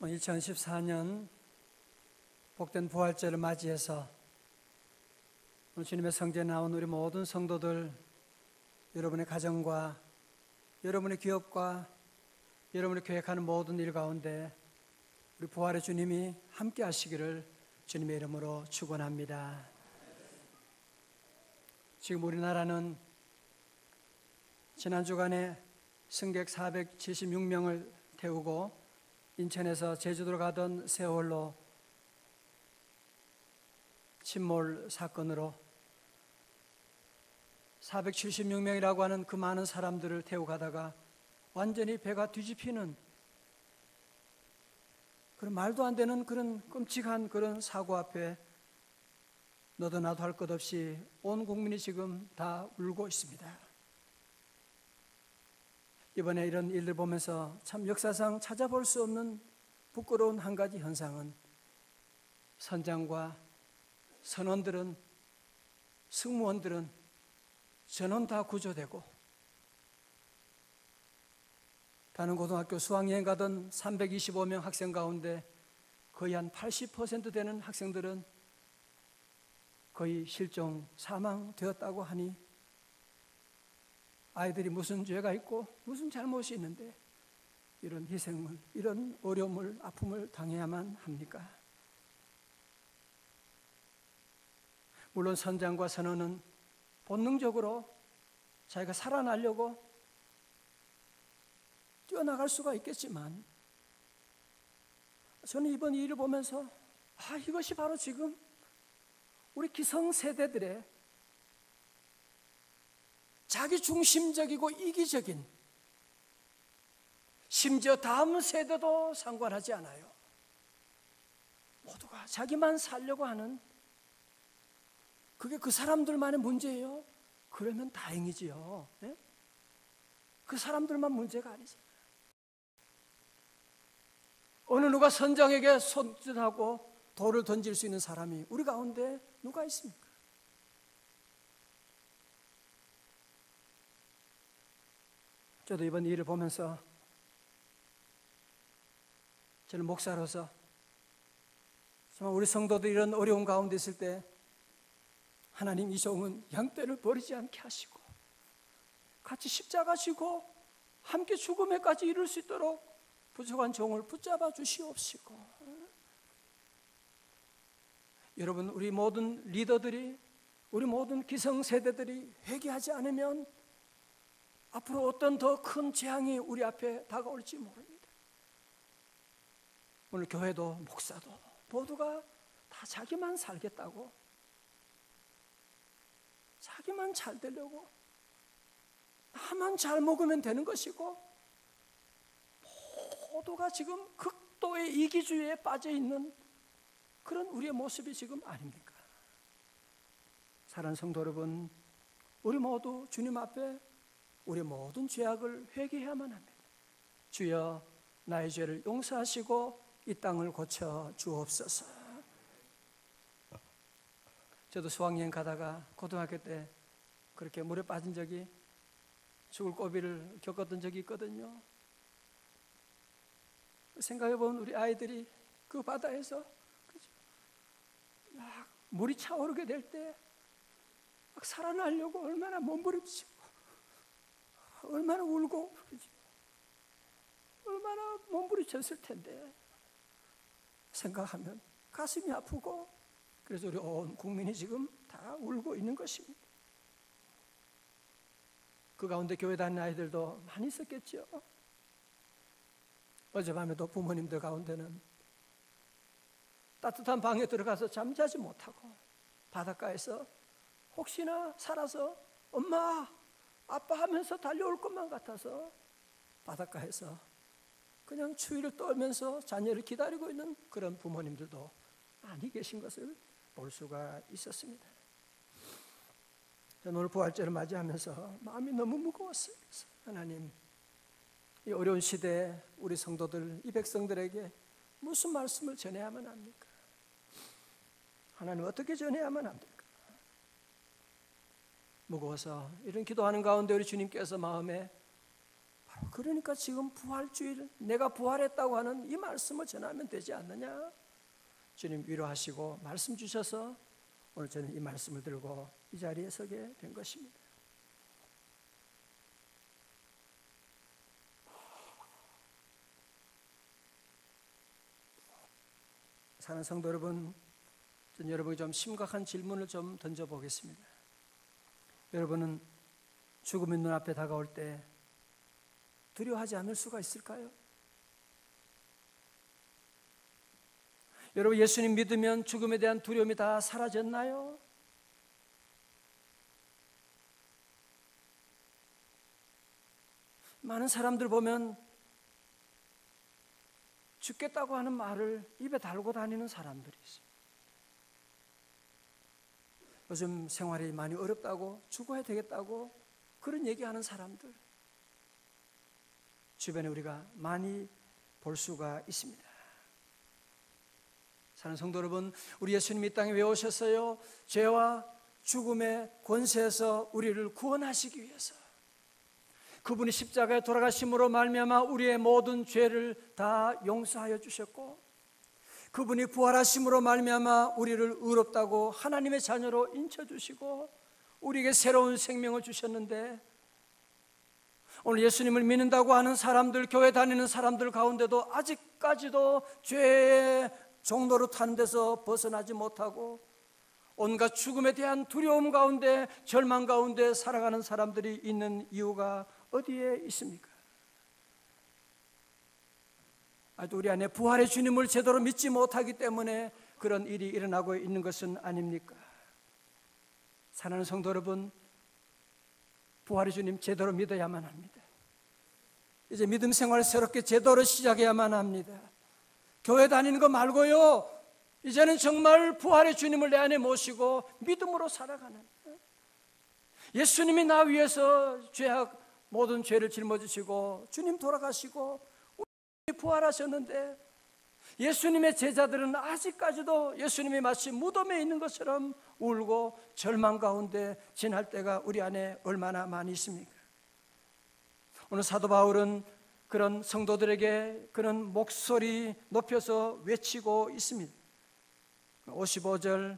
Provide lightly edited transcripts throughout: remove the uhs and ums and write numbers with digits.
2014년 복된 부활절을 맞이해서 주님의 성전에 나온 우리 모든 성도들, 여러분의 가정과 여러분의 기업과 여러분이 계획하는 모든 일 가운데 우리 부활의 주님이 함께 하시기를 주님의 이름으로 축원합니다. 지금 우리나라는 지난 주간에 승객 476명을 태우고 인천에서 제주도로 가던 세월호 침몰 사건으로 476명이라고 하는 그 많은 사람들을 태우고 가다가 완전히 배가 뒤집히는 그런 말도 안 되는 그런 끔찍한 그런 사고 앞에 너도 나도 할 것 없이 온 국민이 지금 다 울고 있습니다. 이번에 이런 일들 보면서 참 역사상 찾아볼 수 없는 부끄러운 한 가지 현상은 선장과 선원들은, 승무원들은 전원 다 구조되고 다른 고등학교 수학여행 가던 325명 학생 가운데 거의 한 80% 되는 학생들은 거의 실종, 사망되었다고 하니 아이들이 무슨 죄가 있고 무슨 잘못이 있는데 이런 희생을, 이런 어려움을, 아픔을 당해야만 합니까? 물론 선장과 선원은 본능적으로 자기가 살아나려고 뛰어나갈 수가 있겠지만 저는 이번 일을 보면서 이것이 바로 지금 우리 기성세대들의 자기중심적이고 이기적인, 심지어 다음 세대도 상관하지 않아요, 모두가 자기만 살려고 하는, 그게 그 사람들만의 문제예요? 그러면 다행이지요. 네? 그 사람들만 문제가 아니잖아요. 어느 누가 선장에게 손짓하고 돌을 던질 수 있는 사람이 우리 가운데 누가 있습니까? 저도 이번 일을 보면서 저는 목사로서 정말 우리 성도들이 이런 어려운 가운데 있을 때 하나님, 이 종은 양떼를 버리지 않게 하시고 같이 십자가 지고 함께 죽음에까지 이룰 수 있도록 부족한 종을 붙잡아 주시옵시고, 여러분, 우리 모든 리더들이, 우리 모든 기성세대들이 회개하지 않으면 앞으로 어떤 더 큰 재앙이 우리 앞에 다가올지 모릅니다. 오늘 교회도 목사도 모두가 다 자기만 살겠다고, 자기만 잘 되려고, 나만 잘 먹으면 되는 것이고, 모두가 지금 극도의 이기주의에 빠져 있는 그런 우리의 모습이 지금 아닙니까? 사랑하는 성도 여러분, 우리 모두 주님 앞에 우리 모든 죄악을 회개해야만 합니다. 주여, 나의 죄를 용서하시고 이 땅을 고쳐 주옵소서. 저도 수학여행 가다가 고등학교 때 그렇게 물에 빠진 적이, 죽을 고비를 겪었던 적이 있거든요. 생각해보면 우리 아이들이 그 바다에서 막 물이 차오르게 될 때 막 살아나려고 얼마나 몸부림치고 얼마나 울고 얼마나 몸부림쳤을 텐데 생각하면 가슴이 아프고, 그래서 우리 온 국민이 지금 다 울고 있는 것입니다. 그 가운데 교회 다니는 아이들도 많이 있었겠죠. 어젯밤에도 부모님들 가운데는 따뜻한 방에 들어가서 잠자지 못하고 바닷가에서 혹시나 살아서 엄마, 아빠 하면서 달려올 것만 같아서 바닷가에서 그냥 추위를 떨면서 자녀를 기다리고 있는 그런 부모님들도 많이 계신 것을 볼 수가 있었습니다. 저는 오늘 부활절을 맞이하면서 마음이 너무 무거웠어요. 그래서 하나님, 이 어려운 시대에 우리 성도들, 이 백성들에게 무슨 말씀을 전해야만 합니까? 하나님, 어떻게 전해야만 합니까? 무거워서 이런 기도하는 가운데 우리 주님께서 마음에 바로 그러니까 지금 부활주일, 내가 부활했다고 하는 이 말씀을 전하면 되지 않느냐? 주님 위로하시고 말씀 주셔서 오늘 저는 이 말씀을 들고 이 자리에 서게 된 것입니다. 사랑하는 성도 여러분, 전 여러분이 좀 심각한 질문을 좀 던져보겠습니다. 여러분은 죽음이 눈앞에 다가올 때 두려워하지 않을 수가 있을까요? 여러분, 예수님 믿으면 죽음에 대한 두려움이 다 사라졌나요? 많은 사람들 보면 죽겠다고 하는 말을 입에 달고 다니는 사람들이 있어요. 요즘 생활이 많이 어렵다고, 죽어야 되겠다고 그런 얘기하는 사람들 주변에 우리가 많이 볼 수가 있습니다. 사랑하는 성도 여러분, 우리 예수님이 이 땅에 왜 오셨어요? 죄와 죽음의 권세에서 우리를 구원하시기 위해서. 그분이 십자가에 돌아가심으로 말미암아 우리의 모든 죄를 다 용서하여 주셨고, 그분이 부활하심으로 말미암아 우리를 의롭다고 하나님의 자녀로 인쳐주시고 우리에게 새로운 생명을 주셨는데, 오늘 예수님을 믿는다고 하는 사람들, 교회 다니는 사람들 가운데도 아직까지도 죄의 종로로 타는 데서 벗어나지 못하고 온갖 죽음에 대한 두려움 가운데, 절망 가운데 살아가는 사람들이 있는 이유가 어디에 있습니까? 아직도 우리 안에 부활의 주님을 제대로 믿지 못하기 때문에 그런 일이 일어나고 있는 것은 아닙니까? 사랑하는 성도 여러분, 부활의 주님 제대로 믿어야만 합니다. 이제 믿음 생활을 새롭게 제대로 시작해야만 합니다. 교회 다니는 거 말고요, 이제는 정말 부활의 주님을 내 안에 모시고 믿음으로 살아가는, 예수님이 나 위해서 죄악 모든 죄를 짊어지시고 주님 돌아가시고 우리 부활하셨는데, 예수님의 제자들은 아직까지도 예수님이 마치 무덤에 있는 것처럼 울고 절망 가운데 지날 때가 우리 안에 얼마나 많이 있습니까? 오늘 사도 바울은 그런 성도들에게 그런 목소리 높여서 외치고 있습니다. 55절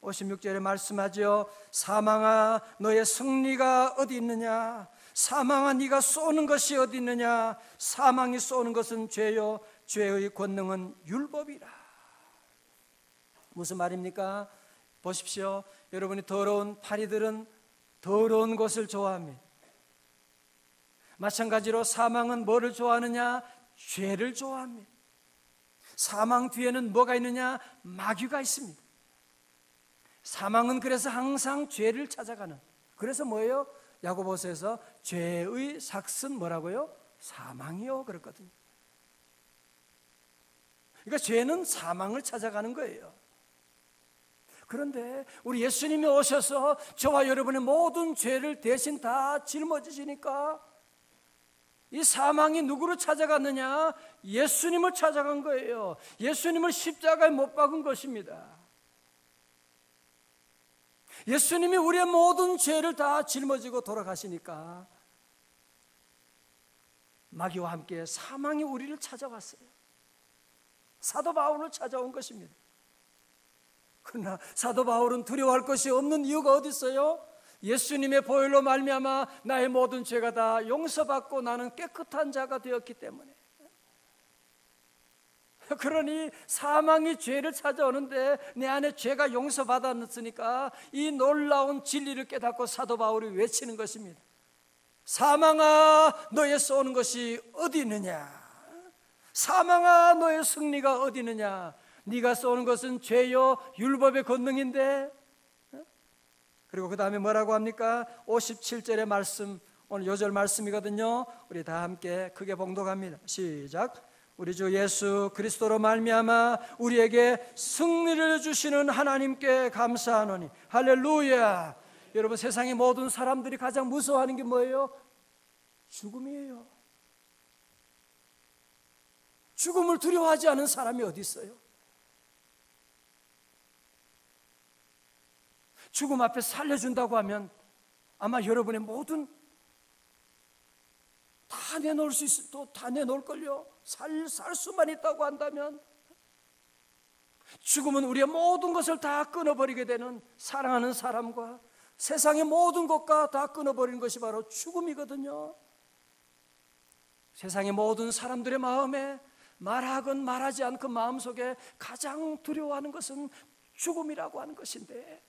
56절에 말씀하죠. 사망아, 너의 승리가 어디 있느냐? 사망아, 네가 쏘는 것이 어디 있느냐? 사망이 쏘는 것은 죄요, 죄의 권능은 율법이라. 무슨 말입니까? 보십시오. 여러분이 더러운 파리들은 더러운 것을 좋아합니다. 마찬가지로 사망은 뭐를 좋아하느냐? 죄를 좋아합니다. 사망 뒤에는 뭐가 있느냐? 마귀가 있습니다. 사망은 그래서 항상 죄를 찾아가는, 그래서 뭐예요? 야고보서에서 죄의 삭은 뭐라고요? 사망이요 그랬거든요. 그러니까 죄는 사망을 찾아가는 거예요. 그런데 우리 예수님이 오셔서 저와 여러분의 모든 죄를 대신 다 짊어지시니까 이 사망이 누구를 찾아갔느냐? 예수님을 찾아간 거예요. 예수님을 십자가에 못 박은 것입니다. 예수님이 우리의 모든 죄를 다 짊어지고 돌아가시니까 마귀와 함께 사망이 우리를 찾아왔어요. 사도 바울을 찾아온 것입니다. 그러나 사도 바울은 두려워할 것이 없는 이유가 어디 있어요? 예수님의 보혈로 말미암아 나의 모든 죄가 다 용서받고 나는 깨끗한 자가 되었기 때문에. 그러니 사망이 죄를 찾아오는데 내 안에 죄가 용서받았으니까 이 놀라운 진리를 깨닫고 사도 바울이 외치는 것입니다. 사망아, 너의 쏘는 것이 어디 있느냐? 사망아, 너의 승리가 어디 있느냐? 네가 쏘는 것은 죄요 율법의 권능인데. 그리고 그 다음에 뭐라고 합니까? 57절의 말씀, 오늘 요절 말씀이거든요. 우리 다 함께 크게 봉독합니다. 시작. 우리 주 예수 그리스도로 말미암아 우리에게 승리를 주시는 하나님께 감사하노니. 할렐루야. 여러분, 세상의 모든 사람들이 가장 무서워하는 게 뭐예요? 죽음이에요. 죽음을 두려워하지 않은 사람이 어디 있어요? 죽음 앞에 살려준다고 하면 아마 여러분의 모든 다 다 내놓을 수 있어, 또 다 내놓을걸요. 살 수만 있다고 한다면 죽음은 우리의 모든 것을 다 끊어버리게 되는, 사랑하는 사람과 세상의 모든 것과 다 끊어버리는 것이 바로 죽음이거든요. 세상의 모든 사람들의 마음에 말하건 말하지 않건 마음속에 가장 두려워하는 것은 죽음이라고 하는 것인데,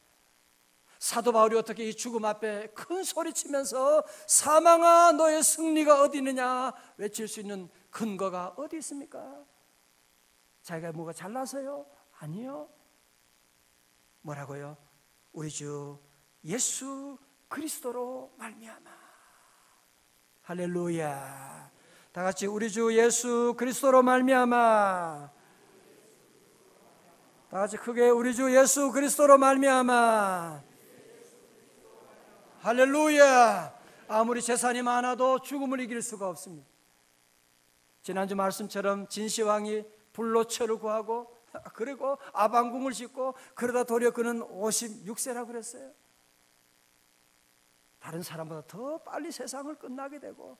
사도 바울이 어떻게 이 죽음 앞에 큰 소리치면서 사망아 너의 승리가 어디 있느냐 외칠 수 있는 근거가 어디 있습니까? 자기가 뭐가 잘나서요? 아니요. 뭐라고요? 우리 주 예수 그리스도로 말미암아. 할렐루야. 다 같이 우리 주 예수 그리스도로 말미암아. 다 같이 크게 우리 주 예수 그리스도로 말미암아. 할렐루야. 아무리 재산이 많아도 죽음을 이길 수가 없습니다. 지난주 말씀처럼 진시황이 불로 철을 구하고 그리고 아방궁을 짓고 그러다 도리어 그는 56세라고 그랬어요. 다른 사람보다 더 빨리 세상을 끝나게 되고,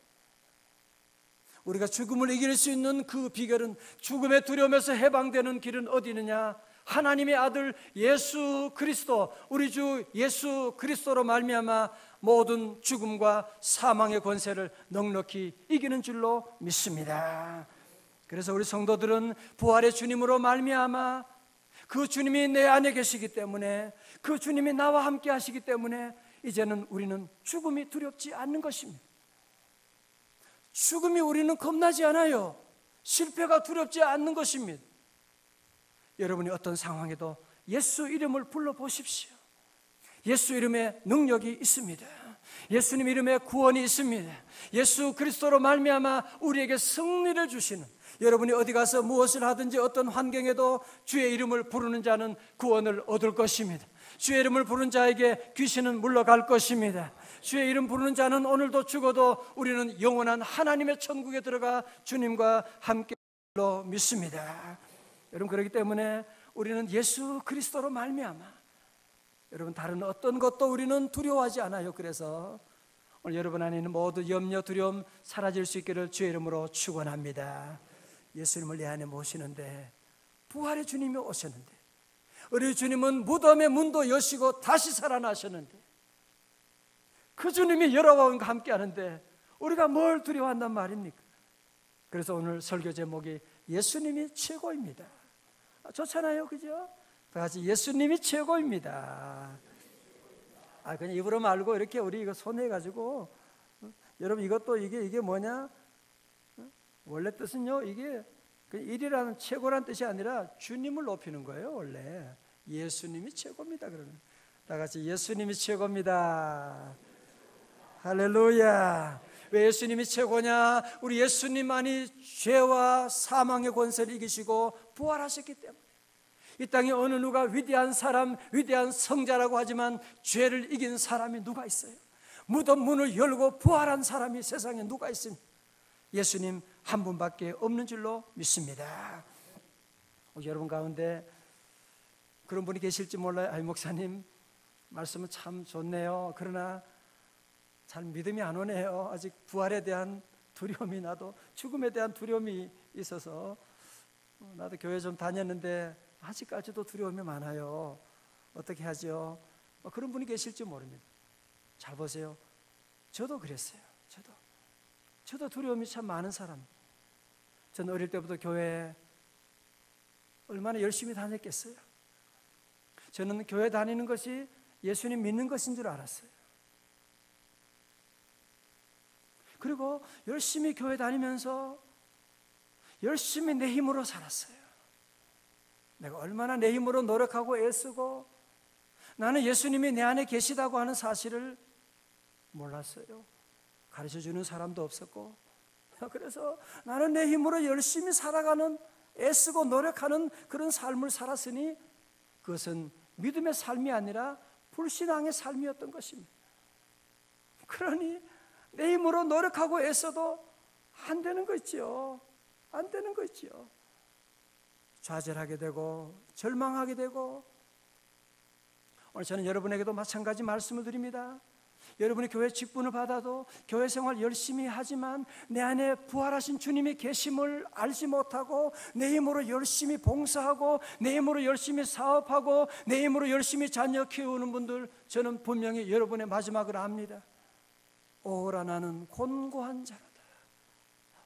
우리가 죽음을 이길 수 있는 그 비결은, 죽음의 두려움에서 해방되는 길은 어디 있느냐? 하나님의 아들 예수 그리스도, 우리 주 예수 그리스도로 말미암아 모든 죽음과 사망의 권세를 넉넉히 이기는 줄로 믿습니다. 그래서 우리 성도들은 부활의 주님으로 말미암아, 그 주님이 내 안에 계시기 때문에, 그 주님이 나와 함께 하시기 때문에 이제는 우리는 죽음이 두렵지 않는 것입니다. 죽음이 우리는 겁나지 않아요. 실패가 두렵지 않는 것입니다. 여러분이 어떤 상황에도 예수 이름을 불러보십시오. 예수 이름에 능력이 있습니다. 예수님 이름에 구원이 있습니다. 예수 그리스도로 말미암아 우리에게 승리를 주시는, 여러분이 어디 가서 무엇을 하든지 어떤 환경에도 주의 이름을 부르는 자는 구원을 얻을 것입니다. 주의 이름을 부르는 자에게 귀신은 물러갈 것입니다. 주의 이름 부르는 자는 오늘도 죽어도 우리는 영원한 하나님의 천국에 들어가 주님과 함께 로 믿습니다. 여러분, 그렇기 때문에 우리는 예수 그리스도로 말미암아, 여러분 다른 어떤 것도 우리는 두려워하지 않아요. 그래서 오늘 여러분 안에 있는 모든 염려 두려움 사라질 수 있기를 주의 이름으로 축원합니다. 예수님을 내 안에 모시는데, 부활의 주님이 오셨는데, 우리 주님은 무덤의 문도 여시고 다시 살아나셨는데, 그 주님이 여러분과 함께 하는데 우리가 뭘 두려워한단 말입니까? 그래서 오늘 설교 제목이 예수님이 최고입니다. 좋잖아요, 그죠? 다 같이 예수님이 최고입니다. 그냥 입으로 말고 이렇게 우리 이거 손해가지고, 여러분 이것도 이게 뭐냐? 원래 뜻은요, 이게 일이라는 최고란 뜻이 아니라 주님을 높이는 거예요. 원래 예수님이 최고입니다. 그러면 다 같이 예수님이 최고입니다. 할렐루야. 왜 예수님이 최고냐? 우리 예수님만이 죄와 사망의 권세를 이기시고 부활하셨기 때문에. 이 땅에 어느 누가 위대한 사람, 위대한 성자라고 하지만 죄를 이긴 사람이 누가 있어요? 무덤 문을 열고 부활한 사람이 세상에 누가 있습니까? 예수님 한 분밖에 없는 줄로 믿습니다. 여러분 가운데 그런 분이 계실지 몰라요. 목사님 말씀은 참 좋네요. 그러나 잘 믿음이 안 오네요. 아직 부활에 대한 두려움이, 나도 죽음에 대한 두려움이 있어서 나도 교회 좀 다녔는데 아직까지도 두려움이 많아요. 어떻게 하죠? 그런 분이 계실지 모릅니다. 잘 보세요. 저도 그랬어요. 저도 두려움이 참 많은 사람. 저는 어릴 때부터 교회에 얼마나 열심히 다녔겠어요. 저는 교회 다니는 것이 예수님 믿는 것인 줄 알았어요. 그리고 열심히 교회 다니면서 열심히 내 힘으로 살았어요. 내가 얼마나 내 힘으로 노력하고 애쓰고, 나는 예수님이 내 안에 계시다고 하는 사실을 몰랐어요. 가르쳐주는 사람도 없었고, 그래서 나는 내 힘으로 열심히 살아가는, 애쓰고 노력하는 그런 삶을 살았으니 그것은 믿음의 삶이 아니라 불신앙의 삶이었던 것입니다. 그러니 내 힘으로 노력하고 애써도 안 되는 거 있죠. 안 되는 거 있죠. 좌절하게 되고 절망하게 되고, 오늘 저는 여러분에게도 마찬가지 말씀을 드립니다. 여러분이 교회 직분을 받아도 교회 생활 열심히 하지만 내 안에 부활하신 주님이 계심을 알지 못하고 내 힘으로 열심히 봉사하고 내 힘으로 열심히 사업하고 내 힘으로 열심히 자녀 키우는 분들, 저는 분명히 여러분의 마지막을 압니다. 오라 나는 곤고한 자라다.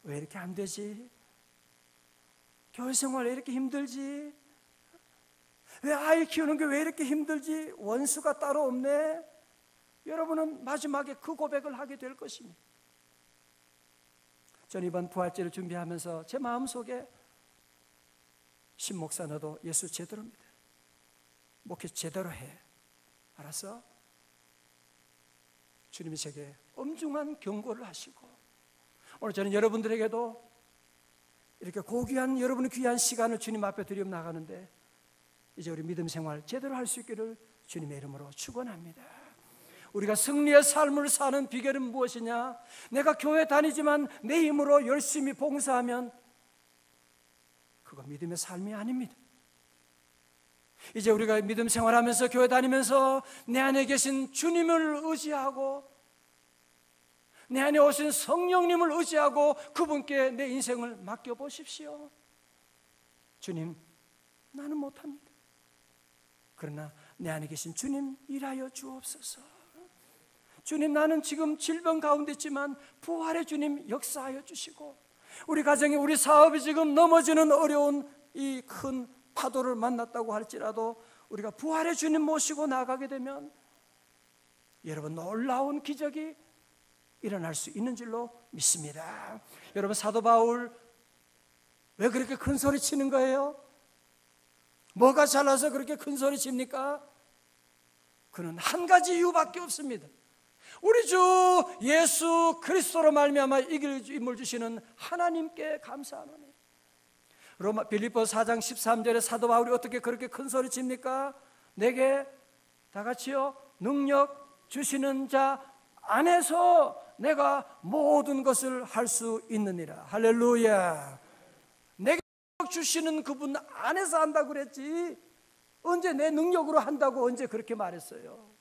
왜 이렇게 안 되지? 교회 생활 왜 이렇게 힘들지? 왜 아이 키우는 게 왜 이렇게 힘들지? 원수가 따로 없네. 여러분은 마지막에 그 고백을 하게 될 것입니다. 저는 이번 부활절을 준비하면서 제 마음속에 신 목사 너도 예수 제대로 믿어. 목회 제대로 해. 알았어? 주님이 제게 엄중한 경고를 하시고, 오늘 저는 여러분들에게도 이렇게 고귀한 여러분의 귀한 시간을 주님 앞에 드리며 나가는데 이제 우리 믿음 생활 제대로 할 수 있기를 주님의 이름으로 축원합니다. 우리가 승리의 삶을 사는 비결은 무엇이냐? 내가 교회 다니지만 내 힘으로 열심히 봉사하면 그거 믿음의 삶이 아닙니다. 이제 우리가 믿음 생활하면서 교회 다니면서 내 안에 계신 주님을 의지하고 내 안에 오신 성령님을 의지하고 그분께 내 인생을 맡겨보십시오. 주님, 나는 못합니다. 그러나 내 안에 계신 주님 일하여 주옵소서. 주님, 나는 지금 질병 가운데 있지만 부활의 주님 역사하여 주시고, 우리 가정이, 우리 사업이 지금 넘어지는 어려운 이 큰 파도를 만났다고 할지라도 우리가 부활의 주님 모시고 나가게 되면 여러분 놀라운 기적이 일어날 수 있는 줄로 믿습니다. 여러분, 사도 바울 왜 그렇게 큰 소리 치는 거예요? 뭐가 잘나서 그렇게 큰 소리 칩니까? 그는 한 가지 이유밖에 없습니다. 우리 주 예수 그리스도로 말미암아 이길 힘을 주시는 하나님께 감사하노니. 빌립보서 4장 13절에 사도 바울이 어떻게 그렇게 큰 소리 칩니까? 내게 다 같이요, 능력 주시는 자 안에서 내가 모든 것을 할 수 있느니라. 할렐루야. 내게 능력 주시는 그분 안에서 한다고 그랬지, 언제 내 능력으로 한다고 언제 그렇게 말했어요?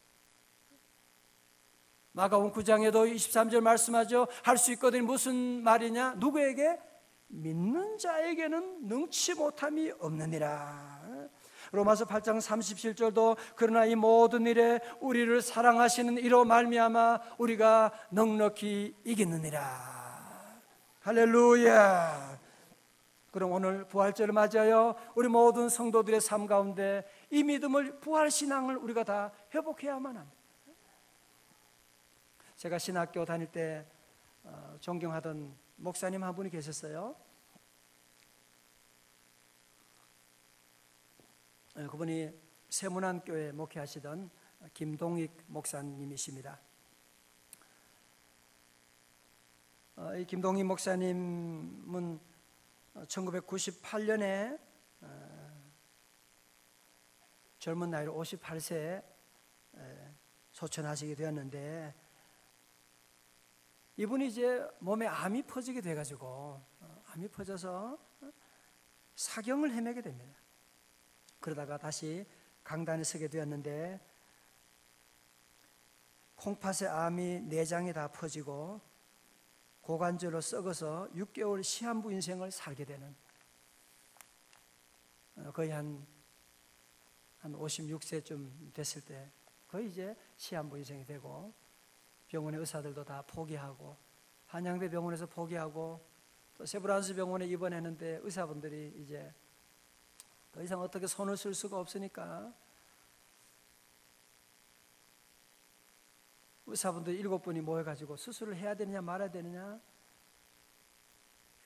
마가복음 9장에도 23절 말씀하죠. 할 수 있거든. 무슨 말이냐? 누구에게? 믿는 자에게는 능치 못함이 없느니라. 로마서 8장 37절도 그러나 이 모든 일에 우리를 사랑하시는 이로 말미암아 우리가 넉넉히 이기느니라. 할렐루야. 그럼 오늘 부활절을 맞이하여 우리 모든 성도들의 삶 가운데 이 믿음을, 부활신앙을 우리가 다 회복해야만 합니다. 제가 신학교 다닐 때 존경하던 목사님 한 분이 계셨어요. 그분이 세문안교회 목회하시던 김동익 목사님이십니다. 이 김동익 목사님은 1998년에 젊은 나이로 58세에 소천하시게 되었는데, 이분이 이제 몸에 암이 퍼지게 돼가지고 암이 퍼져서 사경을 헤매게 됩니다. 그러다가 다시 강단에 서게 되었는데 콩팥의 암이 내장에 다 퍼지고 고관절로 썩어서 6개월 시한부 인생을 살게 되는, 거의 한 56세쯤 됐을 때 거의 이제 시한부 인생이 되고, 병원의 의사들도 다 포기하고, 한양대 병원에서 포기하고, 또 세브란스 병원에 입원했는데 의사분들이 이제 더 이상 어떻게 손을 쓸 수가 없으니까 의사분들 7분이 모여가지고 수술을 해야 되느냐 말아야 되느냐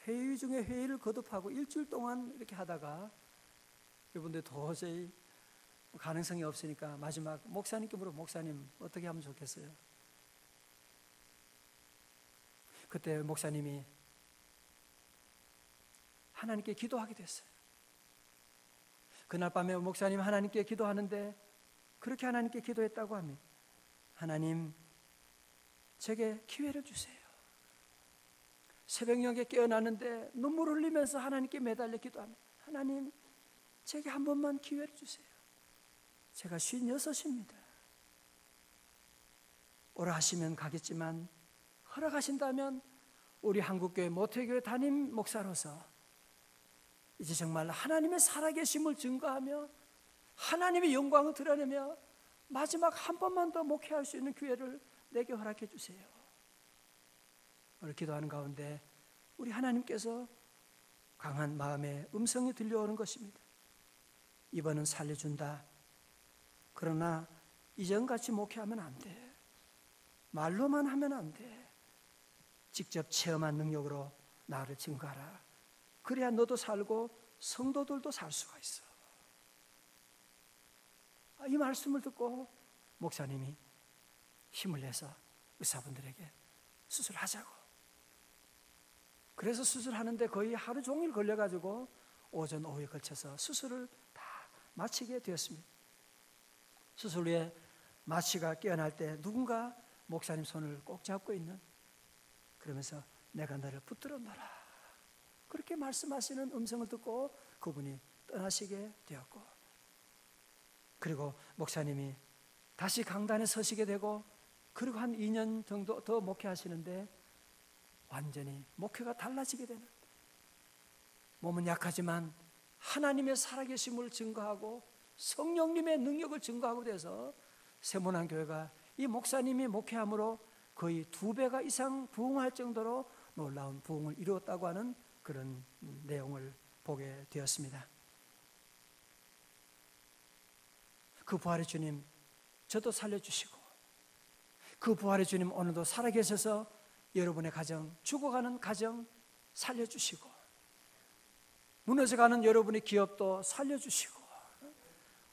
회의 중에 회의를 거듭하고 일주일 동안 이렇게 하다가 이분들 도저히 가능성이 없으니까 마지막 목사님께 물어, 목사님 어떻게 하면 좋겠어요? 그때 목사님이 하나님께 기도하게 됐어요. 그날 밤에 목사님 하나님께 기도하는데 그렇게 하나님께 기도했다고 합니다. 하나님, 제게 기회를 주세요. 새벽녘에 깨어나는데 눈물 흘리면서 하나님께 매달려 기도합니다. 하나님, 제게 한 번만 기회를 주세요. 제가 56입니다. 오라 하시면 가겠지만 허락하신다면 우리 한국교회 모태교회 담임 목사로서 이제 정말 하나님의 살아계심을 증거하며 하나님의 영광을 드러내며 마지막 한 번만 더 목회할 수 있는 기회를 내게 허락해 주세요. 오늘 기도하는 가운데 우리 하나님께서 강한 마음의 음성이 들려오는 것입니다. 이번은 살려준다. 그러나 이전같이 목회하면 안 돼. 말로만 하면 안 돼. 직접 체험한 능력으로 나를 증거하라. 그래야 너도 살고 성도들도 살 수가 있어. 이 말씀을 듣고 목사님이 힘을 내서 의사분들에게 수술하자고. 그래서 수술하는데 거의 하루 종일 걸려가지고 오전 오후에 걸쳐서 수술을 다 마치게 되었습니다. 수술 후에 마취가 깨어날 때 누군가 목사님 손을 꼭 잡고 있는, 그러면서 내가 너를 붙들어 놓으라, 그렇게 말씀하시는 음성을 듣고 그분이 떠나시게 되었고, 그리고 목사님이 다시 강단에 서시게 되고, 그리고 한 2년 정도 더 목회하시는데 완전히 목회가 달라지게 되는, 몸은 약하지만 하나님의 살아계심을 증거하고 성령님의 능력을 증거하고 돼서 세문안교회가 이 목사님이 목회함으로 거의 2배가 이상 부흥할 정도로 놀라운 부흥을 이루었다고 하는 그런 내용을 보게 되었습니다. 그 부활의 주님 저도 살려주시고, 그 부활의 주님 오늘도 살아계셔서 여러분의 가정, 죽어가는 가정 살려주시고, 무너져가는 여러분의 기업도 살려주시고,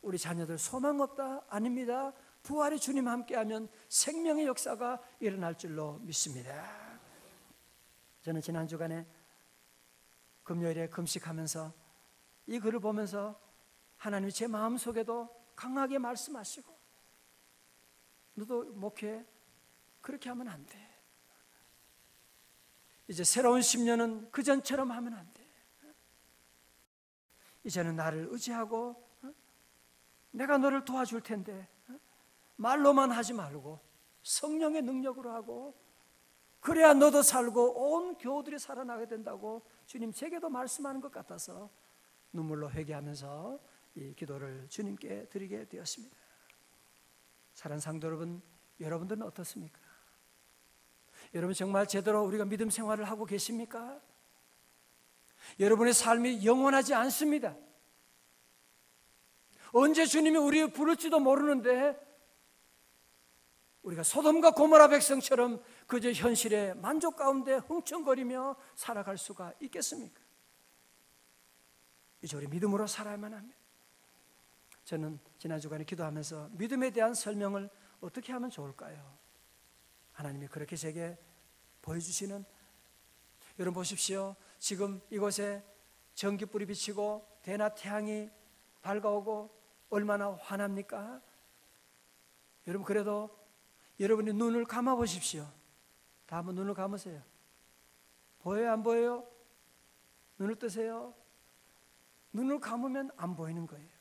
우리 자녀들 소망 없다? 아닙니다. 부활의 주님 함께하면 생명의 역사가 일어날 줄로 믿습니다. 저는 지난 주간에 금요일에 금식하면서 이 글을 보면서 하나님이 제 마음속에도 강하게 말씀하시고, 너도 목회 그렇게 하면 안 돼. 이제 새로운 10년은 그전처럼 하면 안 돼. 이제는 나를 의지하고 내가 너를 도와줄 텐데 말로만 하지 말고 성령의 능력으로 하고, 그래야 너도 살고 온 교우들이 살아나게 된다고 주님 제게도 말씀하는 것 같아서 눈물로 회개하면서 이 기도를 주님께 드리게 되었습니다. 사랑하는 성도 여러분, 여러분들은 어떻습니까? 여러분 정말 제대로 우리가 믿음 생활을 하고 계십니까? 여러분의 삶이 영원하지 않습니다. 언제 주님이 우리를 부를지도 모르는데 우리가 소돔과 고모라 백성처럼 그저 현실의 만족 가운데 흥청거리며 살아갈 수가 있겠습니까? 이제 우리 믿음으로 살아야만 합니다. 저는 지난 주간에 기도하면서 믿음에 대한 설명을 어떻게 하면 좋을까요? 하나님이 그렇게 제게 보여주시는, 여러분 보십시오. 지금 이곳에 전기불이 비치고 대낮 태양이 밝아오고 얼마나 환합니까? 여러분 그래도 여러분이 눈을 감아 보십시오. 다 한번 눈을 감으세요. 보여요? 안 보여요? 눈을 뜨세요. 눈을 감으면 안 보이는 거예요.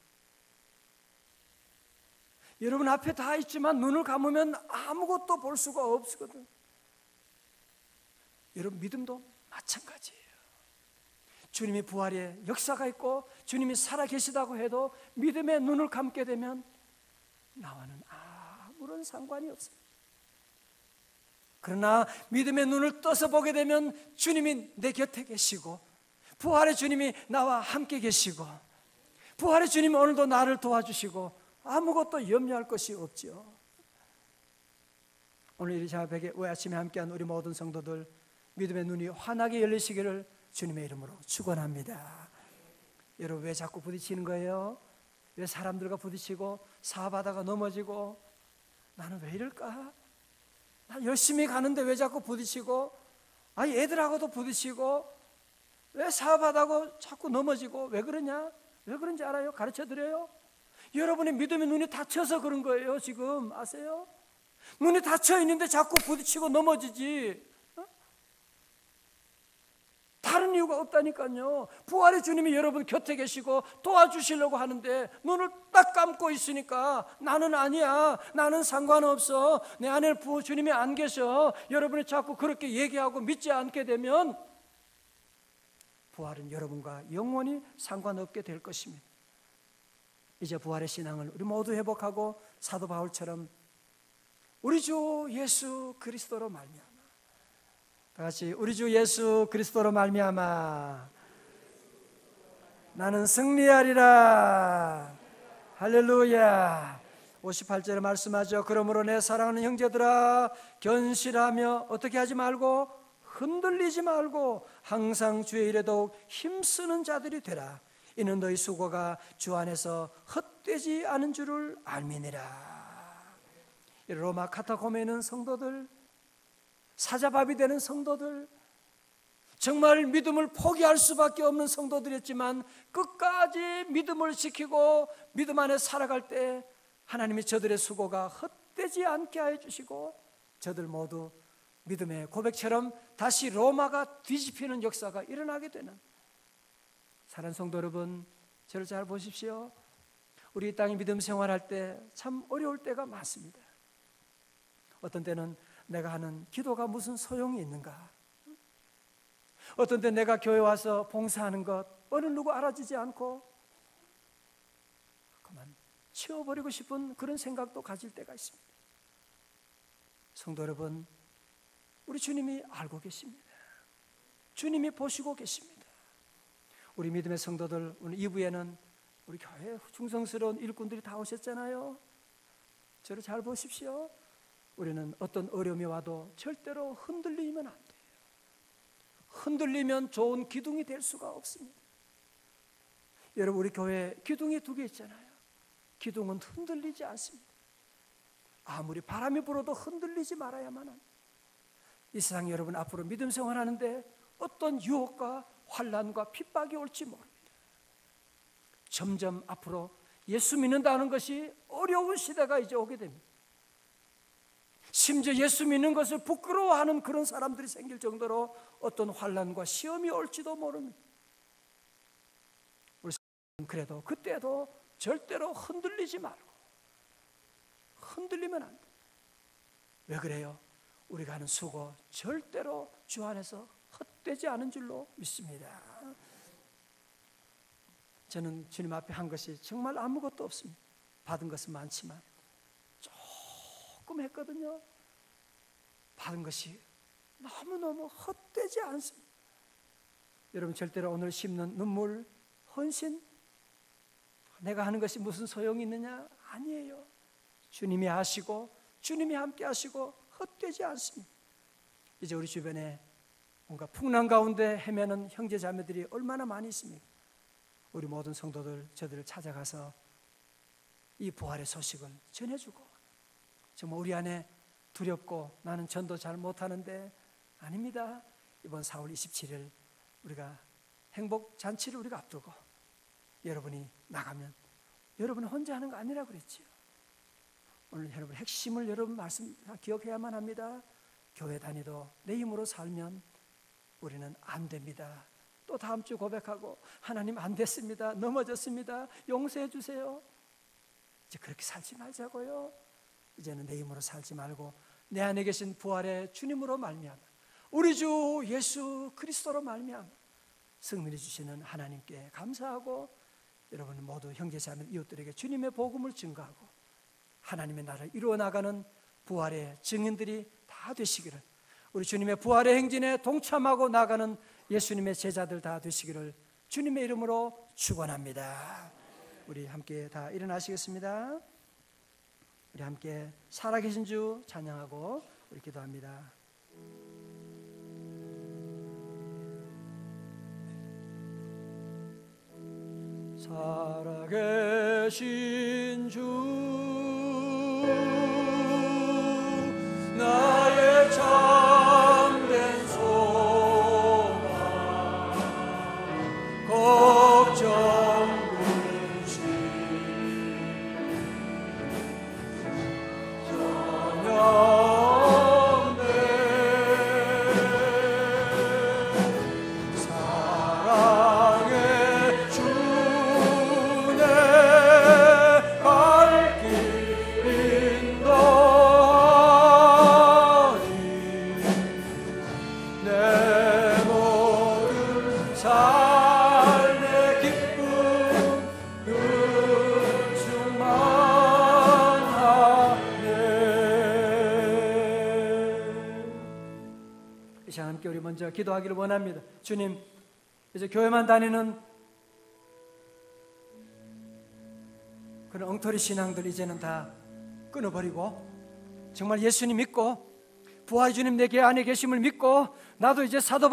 여러분 앞에 다 있지만 눈을 감으면 아무것도 볼 수가 없거든. 여러분 믿음도 마찬가지예요. 주님이 부활의 역사가 있고 주님이 살아계시다고 해도 믿음의 눈을 감게 되면 나와는 아무런 상관이 없어요. 그러나 믿음의 눈을 떠서 보게 되면 주님이 내 곁에 계시고, 부활의 주님이 나와 함께 계시고, 부활의 주님이 오늘도 나를 도와주시고 아무것도 염려할 것이 없죠. 오늘 이 새벽에 아침에 함께한 우리 모든 성도들 믿음의 눈이 환하게 열리시기를 주님의 이름으로 축원합니다. 여러분 왜 자꾸 부딪히는 거예요? 왜 사람들과 부딪히고 사업하다가 넘어지고, 나는 왜 이럴까? 나 열심히 가는데 왜 자꾸 부딪히고, 애들하고도 부딪히고, 왜 사업하다가 자꾸 넘어지고, 왜 그러냐? 왜 그런지 알아요? 가르쳐드려요? 여러분의 믿음의 눈이 닫혀서 그런 거예요. 지금 아세요? 눈이 닫혀 있는데 자꾸 부딪히고 넘어지지. 다 다른 이유가 없다니까요. 부활의 주님이 여러분 곁에 계시고 도와주시려고 하는데 눈을 딱 감고 있으니까 나는 아니야, 나는 상관없어, 내 안에 주님이 안 계셔, 여러분이 자꾸 그렇게 얘기하고 믿지 않게 되면 부활은 여러분과 영원히 상관없게 될 것입니다. 이제 부활의 신앙을 우리 모두 회복하고 사도 바울처럼 우리 주 예수 그리스도로 말미암아, 다 같이 우리 주 예수 그리스도로 말미암아 나는 승리하리라. 할렐루야. 58절에 말씀하죠. 그러므로 내 사랑하는 형제들아, 견실하며 어떻게 하지 말고 흔들리지 말고 항상 주의 일에 더욱 힘쓰는 자들이 되라. 이는 너희 수고가 주 안에서 헛되지 않은 줄을 알미니라. 로마 카타콤에 있는 성도들, 사자밥이 되는 성도들, 정말 믿음을 포기할 수밖에 없는 성도들이었지만 끝까지 믿음을 지키고 믿음 안에 살아갈 때 하나님이 저들의 수고가 헛되지 않게 하여 주시고 저들 모두 믿음의 고백처럼 다시 로마가 뒤집히는 역사가 일어나게 되는, 사랑하는 성도 여러분, 저를 잘 보십시오. 우리 이 땅에 믿음 생활할 때 참 어려울 때가 많습니다. 어떤 때는 내가 하는 기도가 무슨 소용이 있는가? 어떤 때 내가 교회 와서 봉사하는 것 어느 누구 알아주지 않고 그만 치워버리고 싶은 그런 생각도 가질 때가 있습니다. 성도 여러분, 우리 주님이 알고 계십니다. 주님이 보시고 계십니다. 우리 믿음의 성도들, 오늘 2부에는 우리 교회 충성스러운 일꾼들이 다 오셨잖아요. 저를 잘 보십시오. 우리는 어떤 어려움이 와도 절대로 흔들리면 안 돼요. 흔들리면 좋은 기둥이 될 수가 없습니다. 여러분, 우리 교회에 기둥이 2개 있잖아요. 기둥은 흔들리지 않습니다. 아무리 바람이 불어도 흔들리지 말아야만 합니다. 이 세상 여러분 앞으로 믿음 생활하는데 어떤 유혹과 환난과 핍박이 올지 모릅니다. 점점 앞으로 예수 믿는다는 것이 어려운 시대가 이제 오게 됩니다. 심지어 예수 믿는 것을 부끄러워하는 그런 사람들이 생길 정도로 어떤 환난과 시험이 올지도 모릅니다. 우리 그래도 그때도 절대로 흔들리지 말고, 흔들리면 안 돼요. 왜 그래요? 우리가 하는 수고 절대로 주 안에서 헛되지 않은 줄로 믿습니다. 저는 주님 앞에 한 것이 정말 아무것도 없습니다. 받은 것은 많지만 조금 했거든요. 받은 것이 너무너무 헛되지 않습니다. 여러분, 절대로 오늘 심는 눈물, 헌신, 내가 하는 것이 무슨 소용이 있느냐? 아니에요. 주님이 하시고 주님이 함께 하시고 헛되지 않습니다. 이제 우리 주변에 뭔가 풍랑 가운데 헤매는 형제 자매들이 얼마나 많이 있습니까? 우리 모든 성도들 저들을 찾아가서 이 부활의 소식을 전해주고, 정말 우리 안에 두렵고 나는 전도 잘 못하는데, 아닙니다. 이번 4월 27일 우리가 행복 잔치를 우리가 앞두고 여러분이 나가면 여러분이 혼자 하는 거 아니라고 그랬지요. 오늘 여러분 핵심을 여러분 말씀 기억해야만 합니다. 교회 다니도 내 힘으로 살면 우리는 안 됩니다. 또 다음 주 고백하고, 하나님 안 됐습니다, 넘어졌습니다, 용서해 주세요. 이제 그렇게 살지 말자고요. 이제는 내 힘으로 살지 말고 내 안에 계신 부활의 주님으로 말미암아, 우리 주 예수 그리스도로 말미암아 승리해 주시는 하나님께 감사하고, 여러분 모두 형제자매 이웃들에게 주님의 복음을 증거하고 하나님의 나라를 이루어 나가는 부활의 증인들이 다 되시기를, 우리 주님의 부활의 행진에 동참하고 나가는 예수님의 제자들 다 되시기를 주님의 이름으로 축원합니다. 우리 함께 다 일어나시겠습니다. 우리 함께 살아계신 주 찬양하고 우리 기도합니다. 살아계신 주 나의 참된 소망, 걱정 근심 전혀 없네. 함께 우리 먼저 기도하기를 원합니다. 주님, 이제 교회만 다니는 그런 엉터리 신앙들 이제는 다 끊어버리고 정말 예수님 믿고 부활 주님 내 안에 계심을 믿고 나도 이제 사도